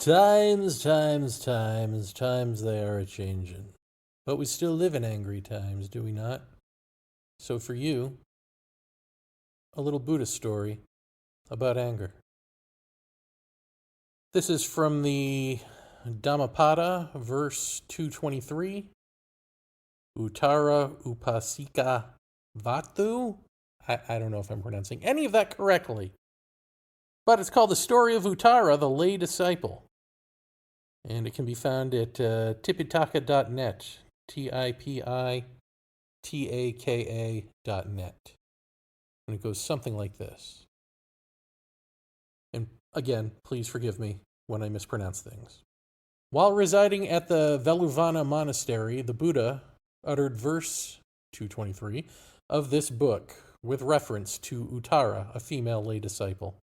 Times they are a-changin'. But we still live in angry times, do we not? So for you, a little Buddhist story about anger. This is from the Dhammapada, verse 223. Uttara Upasika Vatu. I don't know if I'm pronouncing any of that correctly. But it's called The Story of Uttara, the Lay Disciple. And it can be found at tipitaka.net. tipitaka.net. And it goes something like this. And again, please forgive me when I mispronounce things. While residing at the Veluvana monastery, the Buddha uttered verse 223 of this book with reference to Uttara, a female lay disciple.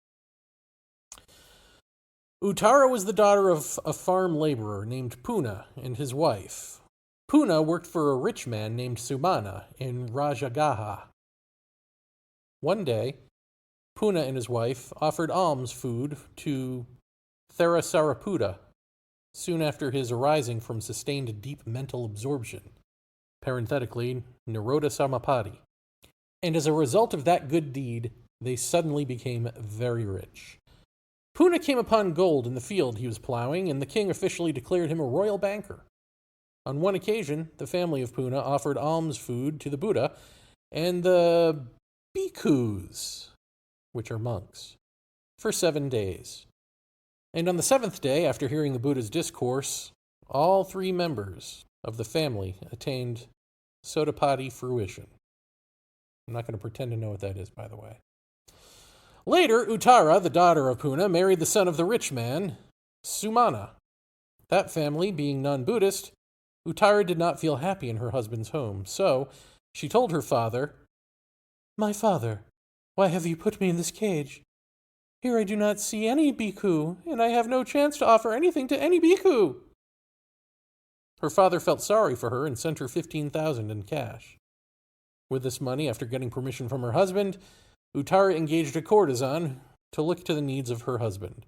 Uttara was the daughter of a farm laborer named Puna and his wife. Puna worked for a rich man named Sumana in Rajagaha. One day, Puna and his wife offered alms food to Therasaraputa soon after his arising from sustained deep mental absorption, parenthetically, Nirodha Samapati. And as a result of that good deed, they suddenly became very rich. Puna came upon gold in the field he was plowing, and the king officially declared him a royal banker. On one occasion, the family of Puna offered alms food to the Buddha and the bhikkhus, which are monks, for 7 days. And on the 7th day, after hearing the Buddha's discourse, all 3 members of the family attained Sotapadhi fruition. I'm not going to pretend to know what that is, by the way. Later, Uttara, the daughter of Puna, married the son of the rich man, Sumana. That family being non-Buddhist, Uttara did not feel happy in her husband's home, so she told her father, "My father, why have you put me in this cage? Here I do not see any bhikkhu, and I have no chance to offer anything to any bhikkhu." Her father felt sorry for her and sent her 15,000 in cash. With this money, after getting permission from her husband, Uttara engaged a courtesan to look to the needs of her husband.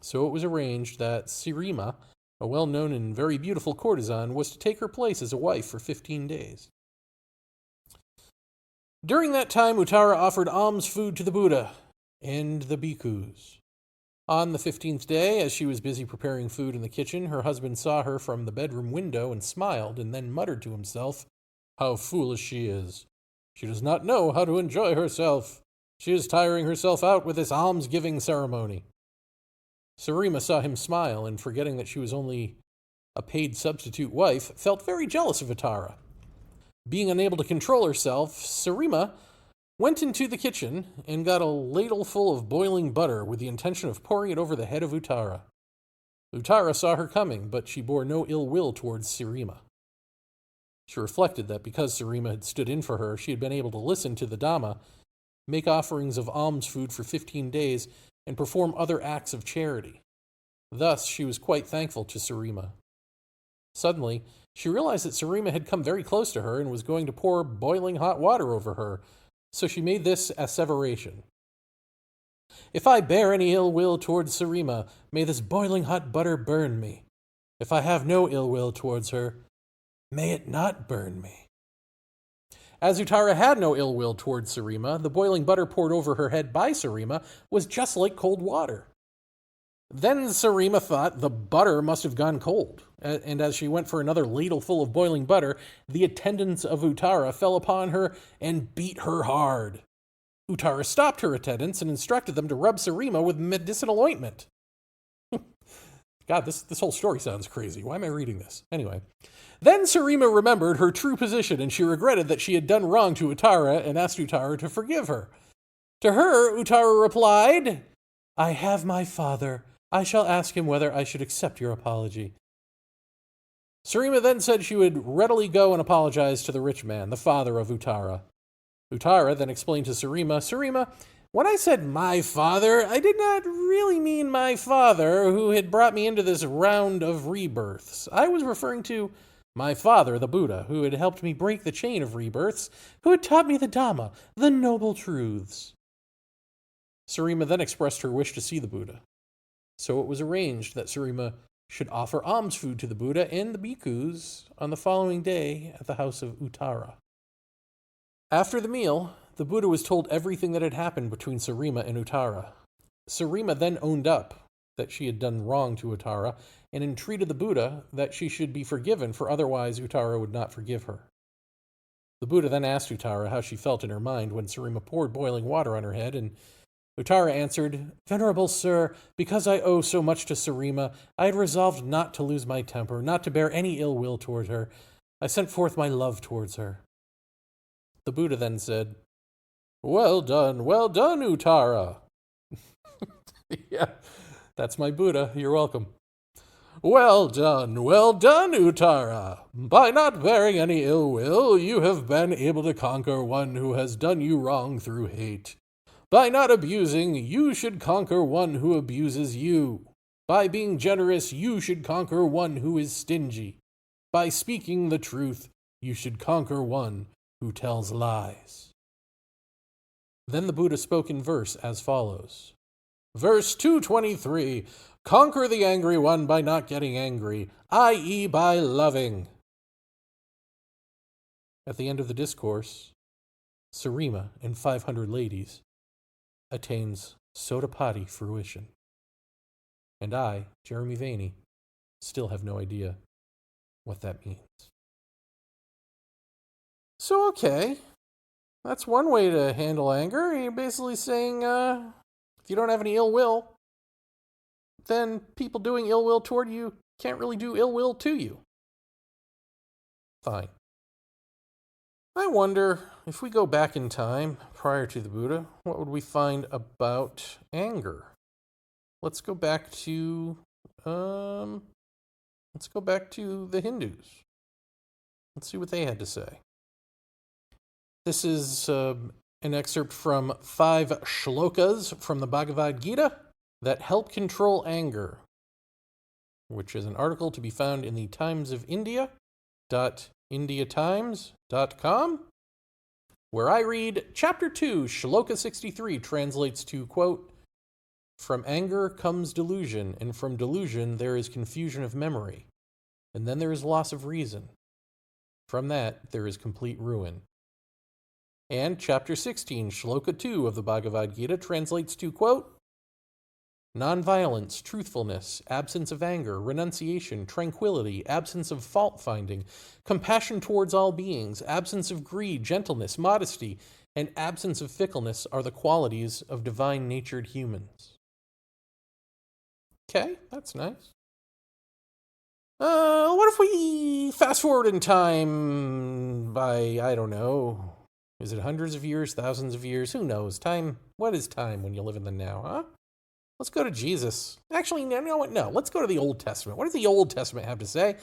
So it was arranged that Sirima, a well-known and very beautiful courtesan, was to take her place as a wife for 15 days. During that time, Uttara offered alms food to the Buddha and the bhikkhus. On the 15th day, as she was busy preparing food in the kitchen, her husband saw her from the bedroom window and smiled, and then muttered to himself, "How foolish she is! She does not know how to enjoy herself. She is tiring herself out with this alms-giving ceremony." Sarima saw him smile, and forgetting that she was only a paid substitute wife, felt very jealous of Uttara. Being unable to control herself, Sarima went into the kitchen and got a ladle full of boiling butter with the intention of pouring it over the head of Uttara. Uttara saw her coming, but she bore no ill will towards Sarima. She reflected that because Sarima had stood in for her, she had been able to listen to the Dhamma, make offerings of alms food for 15 days, and perform other acts of charity. Thus, she was quite thankful to Sarima. Suddenly, she realized that Sarima had come very close to her and was going to pour boiling hot water over her, so she made this asseveration. "If I bear any ill will towards Sarima, may this boiling hot butter burn me. If I have no ill will towards her, may it not burn me." As Uttara had no ill will towards Sarima, the boiling butter poured over her head by Sarima was just like cold water. Then Sarima thought the butter must have gone cold, and as she went for another ladle full of boiling butter, the attendants of Uttara fell upon her and beat her hard. Uttara stopped her attendants and instructed them to rub Sarima with medicinal ointment. God, this whole story sounds crazy. Why am I reading this? Anyway. Then Sarima remembered her true position, and she regretted that she had done wrong to Uttara and asked Uttara to forgive her. To her, Uttara replied, "I have my father. I shall ask him whether I should accept your apology." Sarima then said she would readily go and apologize to the rich man, the father of Uttara. Uttara then explained to Sarima, "Sarima, when I said my father, I did not really mean my father who had brought me into this round of rebirths. I was referring to my father, the Buddha, who had helped me break the chain of rebirths, who had taught me the Dhamma, the noble truths." Sarima then expressed her wish to see the Buddha. So it was arranged that Sarima should offer alms food to the Buddha and the bhikkhus on the following day at the house of Uttara. After the meal, the Buddha was told everything that had happened between Sarima and Uttara. Sarima then owned up that she had done wrong to Uttara and entreated the Buddha that she should be forgiven, for otherwise Uttara would not forgive her. The Buddha then asked Uttara how she felt in her mind when Sarima poured boiling water on her head, and Uttara answered, "Venerable sir, because I owe so much to Sarima, I had resolved not to lose my temper, not to bear any ill will toward her. I sent forth my love towards her." The Buddha then said, well done, Uttara." Yeah, that's my Buddha. You're welcome. Well done, Uttara. By not bearing any ill will, you have been able to conquer one who has done you wrong through hate. By not abusing, you should conquer one who abuses you. By being generous, you should conquer one who is stingy. By speaking the truth, you should conquer one who tells lies. Then the Buddha spoke in verse as follows. Verse 223, conquer the angry one by not getting angry, i.e. by loving. At the end of the discourse, Sarima and 500 ladies attains Sotapati fruition. And I, Jeremy Vaeni, still have no idea what that means. So, okay, that's one way to handle anger. You're basically saying, if you don't have any ill will, then people doing ill will toward you can't really do ill will to you. Fine. I wonder, if we go back in time, prior to the Buddha, what would we find about anger? Let's go back to, the Hindus. Let's see what they had to say. This is an excerpt from 5 shlokas from the Bhagavad Gita that help control anger, which is an article to be found in the Times of India.indiatimes.com, where I read, Chapter 2, Shloka 63 translates to, quote, from anger comes delusion, and from delusion there is confusion of memory, and then there is loss of reason. From that there is complete ruin. And Chapter 16, Shloka 2 of the Bhagavad Gita translates to, quote, nonviolence, truthfulness, absence of anger, renunciation, tranquility, absence of fault-finding, compassion towards all beings, absence of greed, gentleness, modesty, and absence of fickleness are the qualities of divine-natured humans. Okay, that's nice. What if we fast forward in time by, I don't know, is it hundreds of years, thousands of years? Who knows? Time, what is time when you live in the now, huh? Let's go to Jesus. Actually, no, let's go to the Old Testament. What does the Old Testament have to say?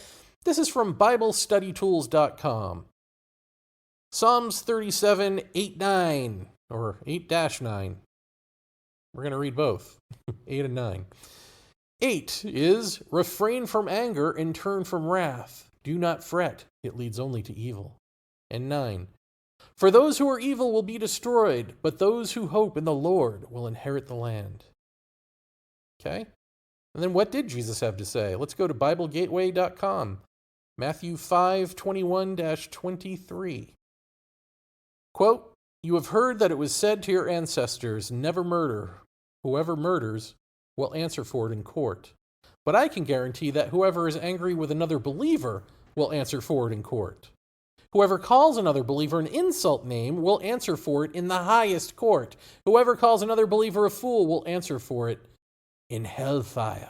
This is from BibleStudyTools.com. Psalms 37, 8-9, or 8-9. We're going to read both, 8 and 9. 8 is, refrain from anger and turn from wrath. Do not fret, it leads only to evil. And 9, for those who are evil will be destroyed, but those who hope in the Lord will inherit the land. Okay? And then what did Jesus have to say? Let's go to BibleGateway.com. Matthew 5:21-23. Quote, you have heard that it was said to your ancestors, never murder. Whoever murders will answer for it in court. But I can guarantee that whoever is angry with another believer will answer for it in court. Whoever calls another believer an insult name will answer for it in the highest court. Whoever calls another believer a fool will answer for it in hellfire.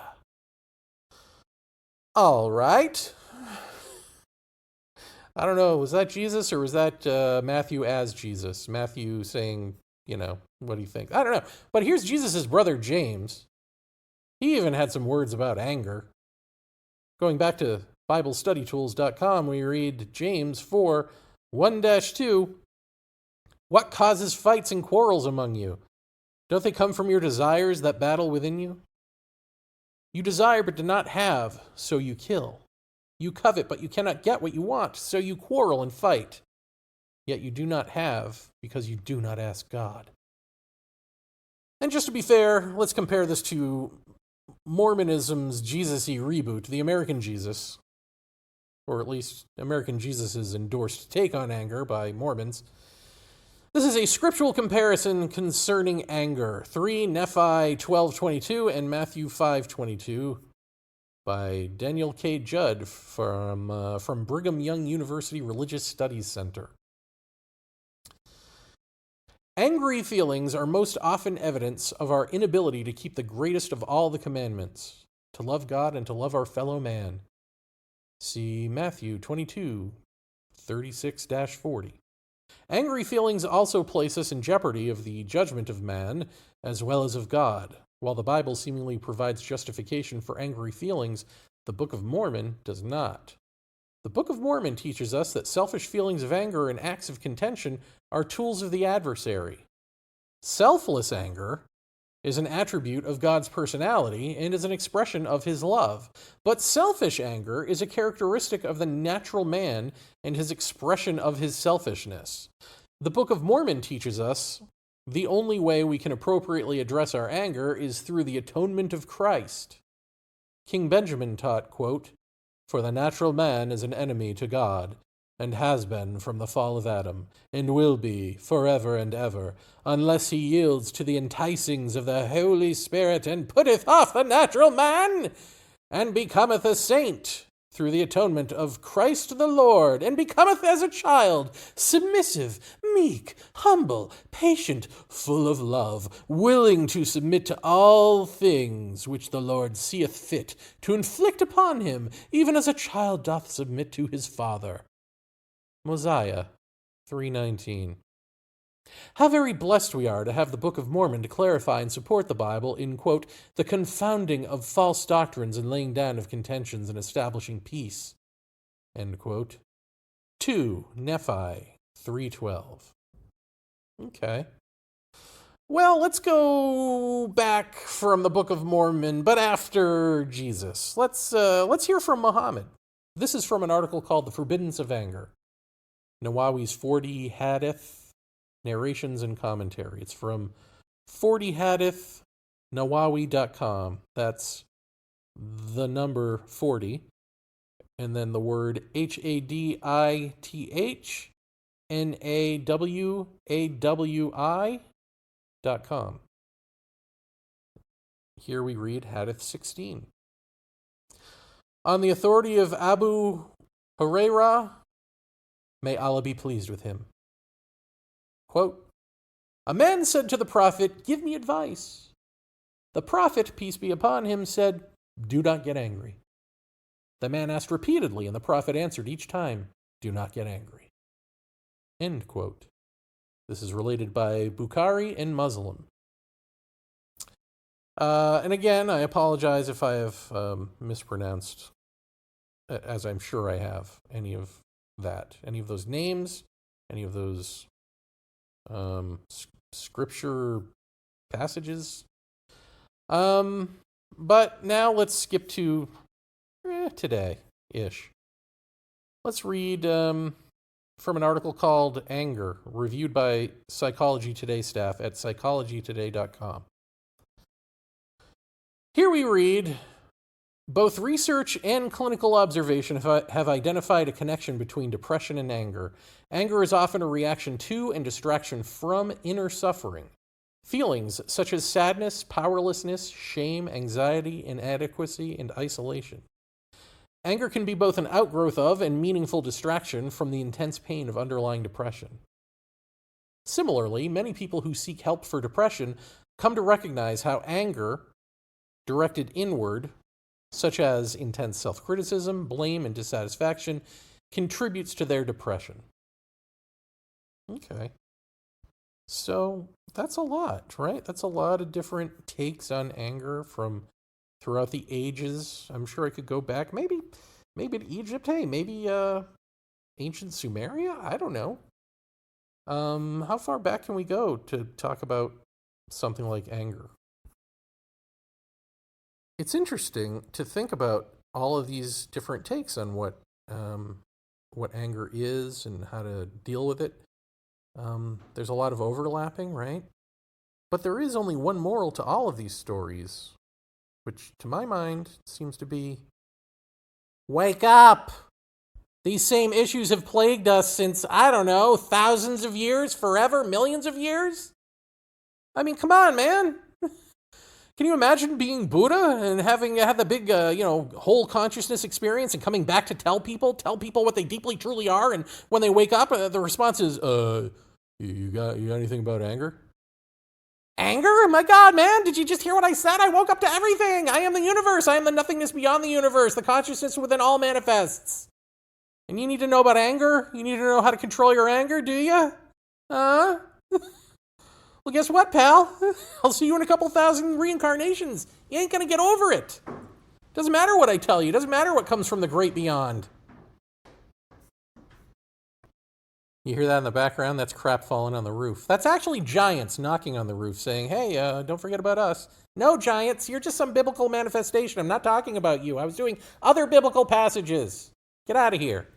All right. I don't know, was that Jesus or was that Matthew as Jesus? Matthew saying, what do you think? I don't know. But here's Jesus' brother James. He even had some words about anger. Going back to BibleStudyTools.com, we read James 4, 1-2. What causes fights and quarrels among you? Don't they come from your desires that battle within you? You desire but do not have, so you kill. You covet but you cannot get what you want, so you quarrel and fight. Yet you do not have because you do not ask God. And just to be fair, let's compare this to Mormonism's Jesus-y reboot, the American Jesus, or at least American Jesus' endorsed take on anger by Mormons. This is a scriptural comparison concerning anger. 3 Nephi 12:22 and Matthew 5:22 by Daniel K. Judd from Brigham Young University Religious Studies Center. Angry feelings are most often evidence of our inability to keep the greatest of all the commandments, to love God and to love our fellow man. See Matthew 22:36-40. Angry feelings also place us in jeopardy of the judgment of man as well as of God. While the Bible seemingly provides justification for angry feelings, the Book of Mormon does not. The Book of Mormon teaches us that selfish feelings of anger and acts of contention are tools of the adversary. Selfless anger is an attribute of God's personality and is an expression of his love. But selfish anger is a characteristic of the natural man and his expression of his selfishness. The Book of Mormon teaches us the only way we can appropriately address our anger is through the atonement of Christ. King Benjamin taught, quote, "For the natural man is an enemy to God, and has been from the fall of Adam, and will be forever and ever, unless he yields to the enticings of the Holy Spirit, and putteth off the natural man, and becometh a saint through the atonement of Christ the Lord, and becometh as a child, submissive, meek, humble, patient, full of love, willing to submit to all things which the Lord seeth fit to inflict upon him, even as a child doth submit to his father." Mosiah 3:19. How very blessed we are to have the Book of Mormon to clarify and support the Bible in, quote, "the confounding of false doctrines and laying down of contentions and establishing peace," end quote. 2 Nephi 3:12. Okay. Well, let's go back from the Book of Mormon, but after Jesus. Let's hear from Muhammad. This is from an article called "The Forbiddance of Anger." Nawawi's 40 Hadith, Narrations and Commentary. It's from 40 Hadith, Nawawi.com. That's the number 40, and then the word HADITHNAWAWI.com. Here we read Hadith 16. On the authority of Abu Hurairah, may Allah be pleased with him. Quote, "A man said to the Prophet, 'Give me advice.' The Prophet, peace be upon him, said, 'Do not get angry.' The man asked repeatedly, and the Prophet answered each time, 'Do not get angry.'" End quote. This is related by Bukhari and Muslim. And again, I apologize if I have mispronounced, as I'm sure I have, any of those names, any of those scripture passages. But now let's skip to today-ish. Let's read from an article called "Anger," reviewed by Psychology Today staff at psychologytoday.com. Here we read, "Both research and clinical observation have identified a connection between depression and anger. Anger is often a reaction to and distraction from inner suffering. Feelings such as sadness, powerlessness, shame, anxiety, inadequacy, and isolation. Anger can be both an outgrowth of and meaningful distraction from the intense pain of underlying depression. Similarly, many people who seek help for depression come to recognize how anger, directed inward, such as intense self-criticism, blame, and dissatisfaction, contributes to their depression." Okay. So that's a lot, right? That's a lot of different takes on anger from throughout the ages. I'm sure I could go back, maybe to Egypt. Hey, maybe ancient Sumeria? I don't know. How far back can we go to talk about something like anger? It's interesting to think about all of these different takes on what anger is and how to deal with it. There's a lot of overlapping, right? But there is only one moral to all of these stories. which to my mind seems to be, wake up! These same issues have plagued us since, I don't know, thousands of years, forever, millions of years? I mean, come on, man. Can you imagine being Buddha and having had the big, whole consciousness experience and coming back to tell people what they deeply truly are, and when they wake up, the response is, you got anything about anger? Anger? My God, man, did you just hear what I said? I woke up to everything. I am the universe. I am the nothingness beyond the universe, the consciousness within all manifests. And you need to know about anger? You need to know how to control your anger, do you? Huh? Well, guess what, pal? I'll see you in a couple thousand reincarnations. You ain't gonna get over it. Doesn't matter what I tell you. Doesn't matter what comes from the great beyond. You hear that in the background? That's crap falling on the roof. That's actually giants knocking on the roof saying, hey, don't forget about us. No, giants, you're just some biblical manifestation. I'm not talking about you. I was doing other biblical passages. Get out of here.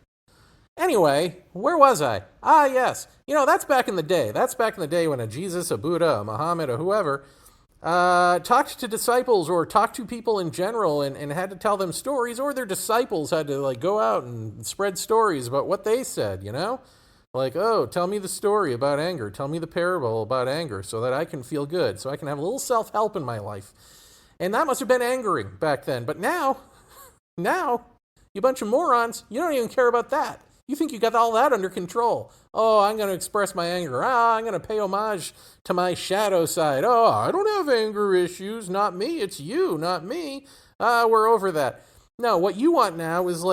Anyway, where was I? Ah, yes. That's back in the day. That's back in the day when a Jesus, a Buddha, a Muhammad, or whoever talked to disciples or talked to people in general and had to tell them stories, or their disciples had to go out and spread stories about what they said, Like, oh, tell me the story about anger. Tell me the parable about anger so that I can feel good, so I can have a little self-help in my life. And that must have been angering back then. But now, you bunch of morons, you don't even care about that. You think you got all that under control. Oh, I'm going to express my anger. I'm going to pay homage to my shadow side. Oh, I don't have anger issues. Not me. It's you, not me. We're over that. No, what you want now is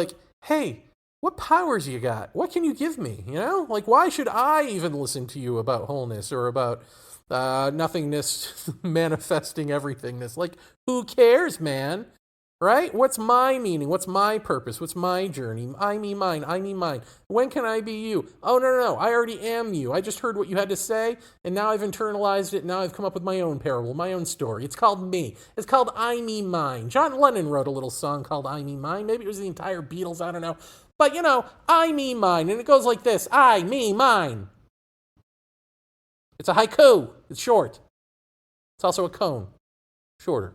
hey, what powers you got? What can you give me? Why should I even listen to you about wholeness or about nothingness manifesting everythingness? Who cares, man? Right? What's my meaning? What's my purpose? What's my journey? I, me, mine. I, me, mine. When can I be you? Oh, no. I already am you. I just heard what you had to say, and now I've internalized it. Now I've come up with my own parable, my own story. It's called me. It's called I, me, mine. John Lennon wrote a little song called I, me, mine. Maybe it was the entire Beatles. I don't know. But, I, me, mine. And it goes like this. I, me, mine. It's a haiku. It's short. It's also a cone. Shorter.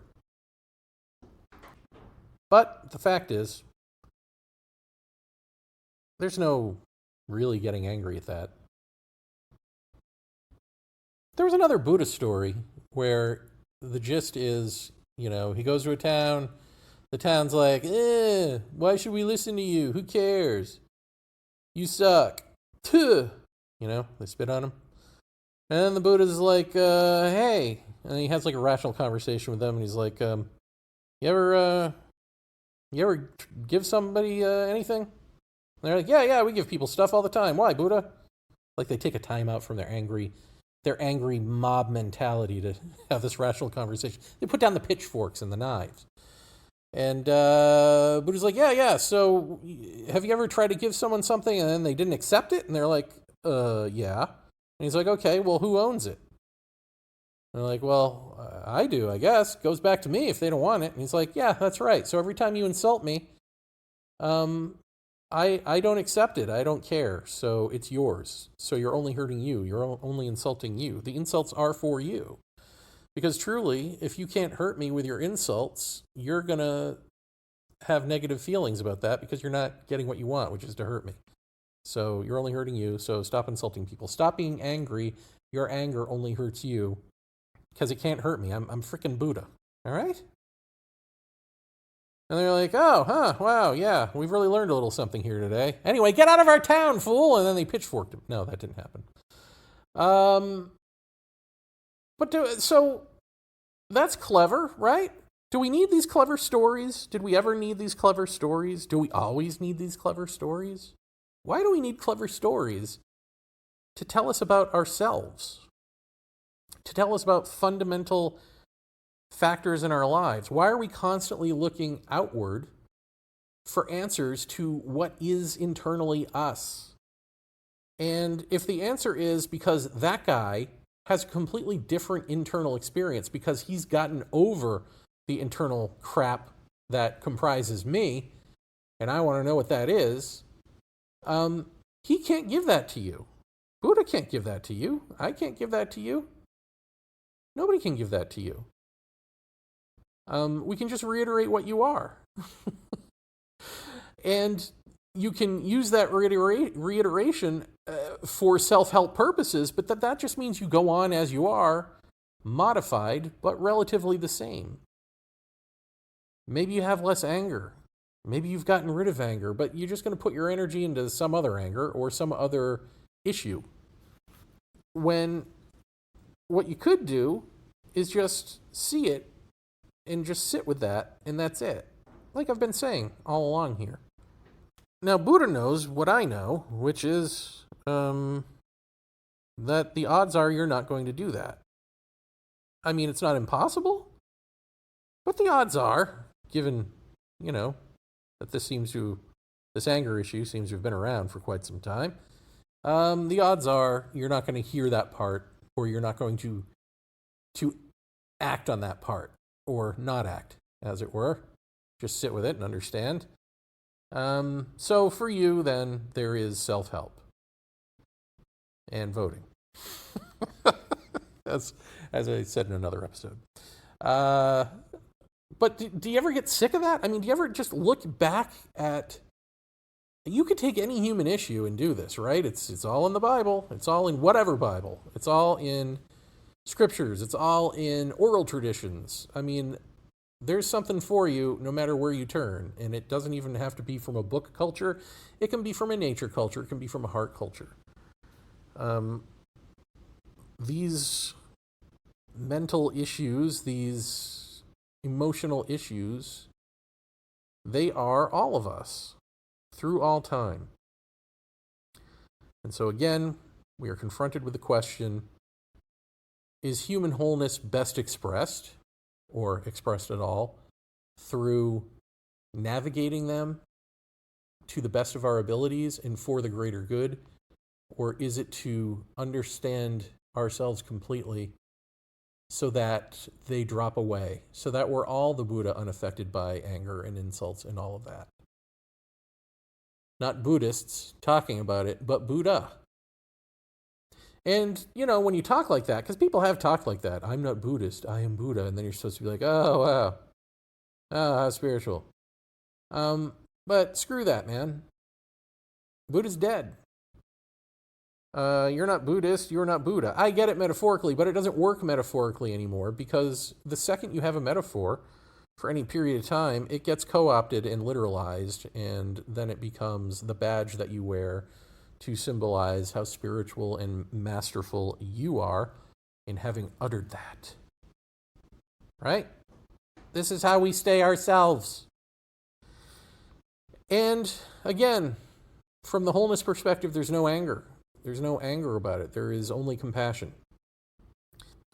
But the fact is, there's no really getting angry at that. There was another Buddha story where the gist is, he goes to a town. The town's like, why should we listen to you? Who cares? You suck. Tuh. They spit on him. And then the Buddha's like, hey. And he has a rational conversation with them. And he's like, you ever give somebody anything? And they're like, yeah, we give people stuff all the time. Why, Buddha? They take a time out from their angry mob mentality to have this rational conversation. They put down the pitchforks and the knives. And Buddha's like, yeah, so have you ever tried to give someone something and then they didn't accept it? And they're like, yeah. And he's like, okay, well, who owns it? And they're like, well, I do, I guess. Goes back to me if they don't want it. And he's like, yeah, that's right. So every time you insult me, I don't accept it. I don't care. So it's yours. So you're only hurting you. You're only insulting you. The insults are for you. Because truly, if you can't hurt me with your insults, you're going to have negative feelings about that because you're not getting what you want, which is to hurt me. So you're only hurting you. So stop insulting people. Stop being angry. Your anger only hurts you. Because it can't hurt me. I'm freaking Buddha. All right? And they're like, oh, wow, yeah, we've really learned a little something here today. Anyway, get out of our town, fool! And then they pitchforked him. No, that didn't happen. So that's clever, right? Do we need these clever stories? Did we ever need these clever stories? Do we always need these clever stories? Why do we need clever stories to tell us about ourselves? To tell us about fundamental factors in our lives? Why are we constantly looking outward for answers to what is internally us? And if the answer is because that guy has a completely different internal experience because he's gotten over the internal crap that comprises me, and I want to know what that is, he can't give that to you. Buddha can't give that to you. I can't give that to you. Nobody can give that to you. We can just reiterate what you are. And you can use that reiteration for self-help purposes, but that just means you go on as you are, modified, but relatively the same. Maybe you have less anger. Maybe you've gotten rid of anger, but you're just going to put your energy into some other anger or some other issue. When what you could do is just see it and just sit with that, and that's it. Like I've been saying all along here. Now, Buddha knows what I know, which is that the odds are you're not going to do that. I mean, it's not impossible, but the odds are, given, that this anger issue seems to have been around for quite some time, the odds are you're not going to hear that part, or you're not going to act on that part, or not act, as it were. Just sit with it and understand. So for you, then, there is self-help and voting. As I said in another episode. But do you ever get sick of that? I mean, do you ever just look back at... You could take any human issue and do this, right? It's all in the Bible. It's all in whatever Bible. It's all in scriptures. It's all in oral traditions. I mean... There's something for you no matter where you turn, and it doesn't even have to be from a book culture. It can be from a nature culture. It can be from a heart culture. These mental issues, these emotional issues, they are all of us through all time. And so again, we are confronted with the question, is human wholeness best expressed, or expressed at all, through navigating them to the best of our abilities and for the greater good? Or is it to understand ourselves completely so that they drop away, so that we're all the Buddha, unaffected by anger and insults and all of that? Not Buddhists talking about it, but Buddha. And, when you talk like that, because people have talked like that, I'm not Buddhist, I am Buddha, and then you're supposed to be like, oh, wow, oh, how spiritual. But screw that, man. Buddha's dead. You're not Buddhist, you're not Buddha. I get it metaphorically, but it doesn't work metaphorically anymore, because the second you have a metaphor for any period of time, it gets co-opted and literalized, and then it becomes the badge that you wear to symbolize how spiritual and masterful you are in having uttered that. Right? This is how we stay ourselves. And again, from the wholeness perspective, there's no anger. There's no anger about it. There is only compassion.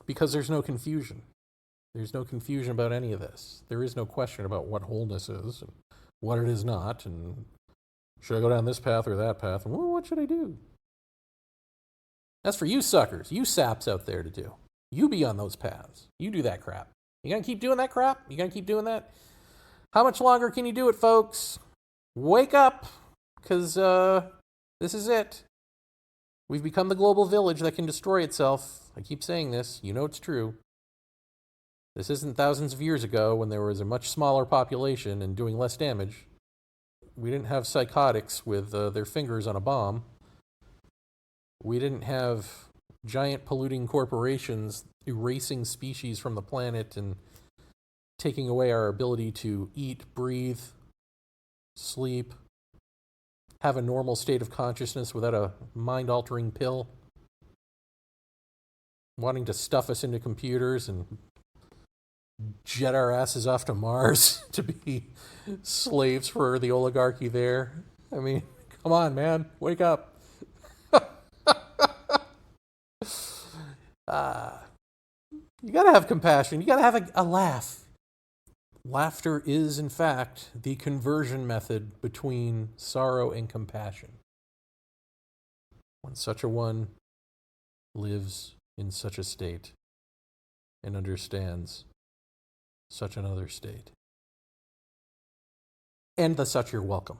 Because there's no confusion. There's no confusion about any of this. There is no question about what wholeness is and what it is not, and should I go down this path or that path? Well, what should I do? That's for you suckers, you saps out there to do. You be on those paths. You do that crap. You gonna keep doing that crap? You gonna keep doing that? How much longer can you do it, folks? Wake up, because this is it. We've become the global village that can destroy itself. I keep saying this. You know it's true. This isn't thousands of years ago when there was a much smaller population and doing less damage. We didn't have psychotics with their fingers on a bomb. We didn't have giant polluting corporations erasing species from the planet and taking away our ability to eat, breathe, sleep, have a normal state of consciousness without a mind-altering pill, wanting to stuff us into computers and jet our asses off to Mars to be slaves for the oligarchy there. I mean, come on, man. Wake up. You gotta have compassion. You gotta have a laugh. Laughter is, in fact, the conversion method between sorrow and compassion. When such a one lives in such a state and understands such another state. And the such you're welcome.